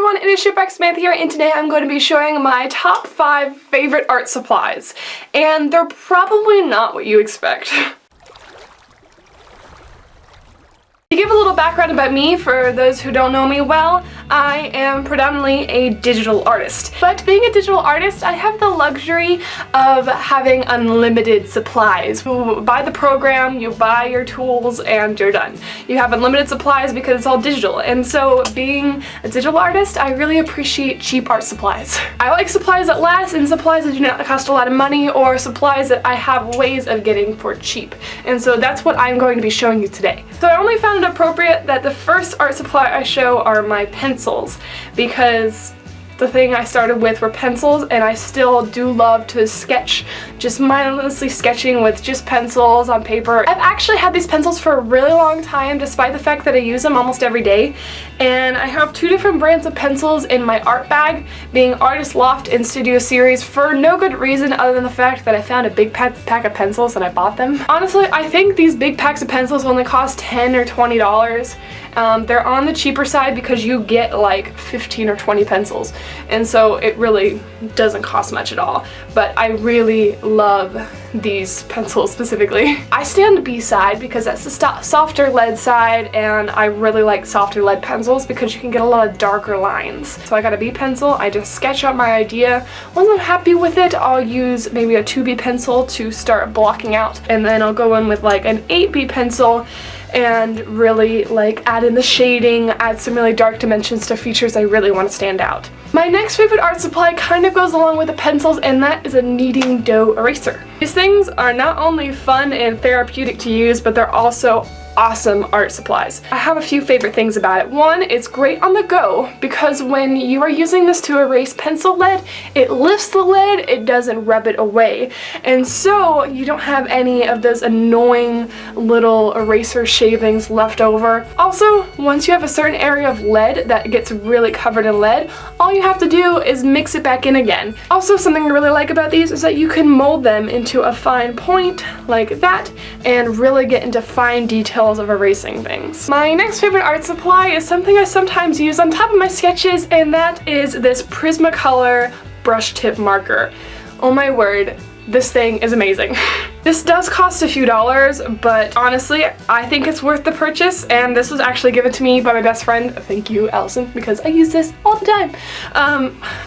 everyone, it is Shipwreck Samantha here, and today I'm going to be showing my top 5 favorite art supplies. And they're probably not what you expect. To give a little background about me, for those who don't know me well, I am predominantly a digital artist. But being a digital artist, I have the luxury of having unlimited supplies. You buy the program, you buy your tools, and you're done. You have unlimited supplies because it's all digital. And so being a digital artist, I really appreciate cheap art supplies. I like supplies that last and supplies that do not cost a lot of money, or supplies that I have ways of getting for cheap. And so that's what I'm going to be showing you today. So I only found it appropriate that the first art supply I show are my pencils, because the thing I started with were pencils, and I still do love to sketch, just mindlessly sketching with just pencils on paper. I've actually had these pencils for a really long time, despite the fact that I use them almost every day, and I have 2 different brands of pencils in my art bag, being Artist Loft and Studio Series, for no good reason other than the fact that I found a big pack of pencils and I bought them. Honestly, I think these big packs of pencils only cost $10 or $20. They're on the cheaper side because you get like 15 or 20 pencils, and so it really doesn't cost much at all. But I really love these pencils specifically. I stay on the B side because that's the softer lead side, and I really like softer lead pencils because you can get a lot of darker lines. So I got a B pencil, I just sketch out my idea. Once I'm happy with it, I'll use maybe a 2B pencil to start blocking out, and then I'll go in with like an 8B pencil and really like add in the shading, add some really dark dimensions to features I really want to stand out. My next favorite art supply kind of goes along with the pencils, and that is a kneading dough eraser. These things are not only fun and therapeutic to use, but they're also awesome art supplies. I have a few favorite things about it. One, it's great on the go because when you are using this to erase pencil lead, it lifts the lead, it doesn't rub it away. And so you don't have any of those annoying little eraser shavings left over. Also, once you have a certain area of lead that gets really covered in lead, all you have to do is mix it back in again. Also, something I really like about these is that you can mold them into a fine point like that and really get into fine details of erasing things. My next favorite art supply is something I sometimes use on top of my sketches, and that is this Prismacolor brush tip marker. Oh my word, this thing is amazing. This does cost a few dollars, but honestly, I think it's worth the purchase, and this was actually given to me by my best friend. Thank you, Allison, because I use this all the time.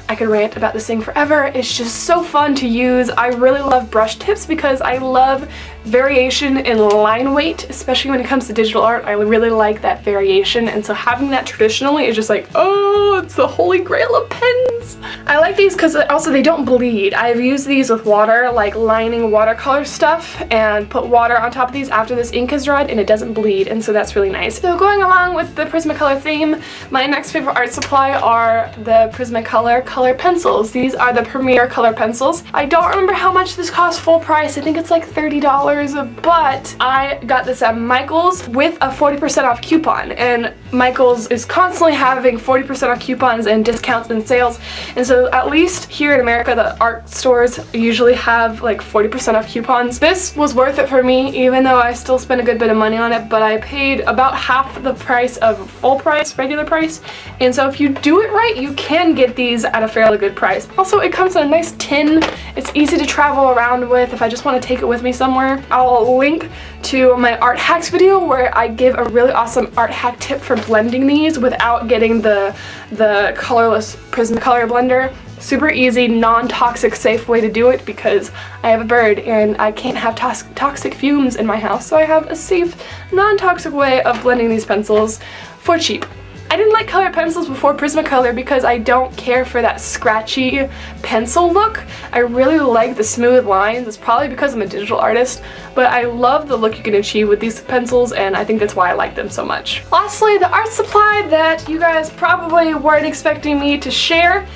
I could rant about this thing forever. It's just so fun to use. I really love brush tips because I love variation in line weight, especially when it comes to digital art. I really like that variation, and so having that traditionally is just like, oh, it's the holy grail of pens. I like these because also they don't bleed. I've used these with water, like lining watercolor stuff, and put water on top of these after this ink is dried, and it doesn't bleed, and so that's really nice. So going along with the Prismacolor theme, my next favorite art supply are the Prismacolor color pencils. These are the Premier color pencils. I don't remember how much this cost full price. I think it's like $30, but I got this at Michael's with a 40% off coupon, and Michael's is constantly having 40% off coupons and discounts and sales, and so at least here in America, the art stores usually have like 40% off coupons. This was worth it for me, even though I still spent a good bit of money on it, but I paid about half the price of full price, regular price, and so if you do it right, you can get these at a fairly good price. Also, it comes in a nice tin. It's easy to travel around with if I just want to take it with me somewhere. I'll link to my art hacks video where I give a really awesome art hack tip for blending these without getting the colorless Prismacolor blender. Super easy, non-toxic, safe way to do it because I have a bird and I can't have toxic fumes in my house, so I have a safe, non-toxic way of blending these pencils for cheap. I didn't like colored pencils before Prismacolor because I don't care for that scratchy pencil look. I really like the smooth lines. It's probably because I'm a digital artist, but I love the look you can achieve with these pencils, and I think that's why I like them so much. Lastly, the art supply that you guys probably weren't expecting me to share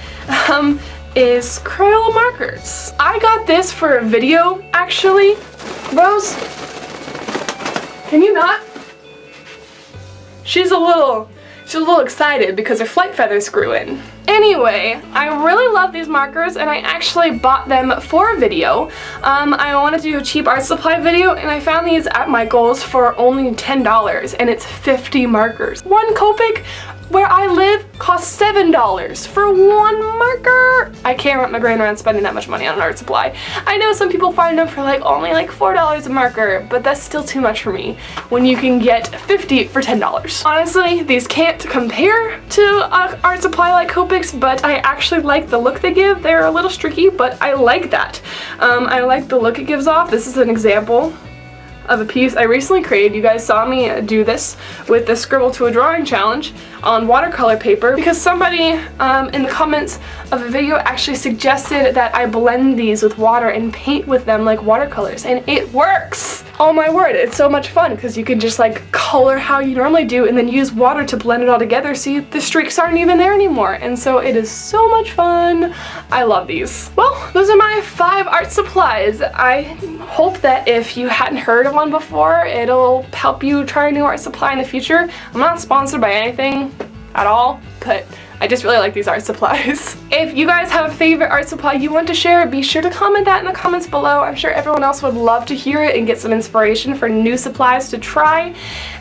is Crayola markers. I got this for a video, actually. Rose, can you not? She's a little excited because her flight feathers grew in. Anyway, I really love these markers, and I actually bought them for a video. I wanted to do a cheap art supply video, and I found these at Michael's for only $10, and it's 50 markers. One Copic where I live costs $7 for one marker. I can't wrap my brain around spending that much money on an art supply. I know some people find them for like only like $4 a marker, but that's still too much for me when you can get 50 for $10. Honestly, these can't compare to an art supply like Copics, but I actually like the look they give. They're a little streaky, but I like that. I like the look it gives off. This is an example of a piece I recently created. You guys saw me do this with the Scribble to a Drawing challenge on watercolor paper because somebody in the comments of a video actually suggested that I blend these with water and paint with them like watercolors, and it works! Oh my word, it's so much fun because you can just like color how you normally do and then use water to blend it all together so the streaks aren't even there anymore, and so it is so much fun. I love these. Well, those are my 5 art supplies. I hope that if you hadn't heard of one before, it'll help you try a new art supply in the future. I'm not sponsored by anything at all, but I just really like these art supplies. If you guys have a favorite art supply you want to share, be sure to comment that in the comments below. I'm sure everyone else would love to hear it and get some inspiration for new supplies to try.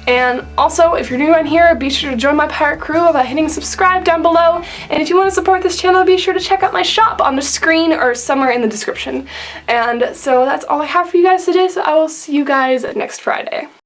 And also, if you're new on here, be sure to join my pirate crew by hitting subscribe down below. And if you want to support this channel, be sure to check out my shop on the screen or somewhere in the description. And so that's all I have for you guys today, so I will see you guys next Friday.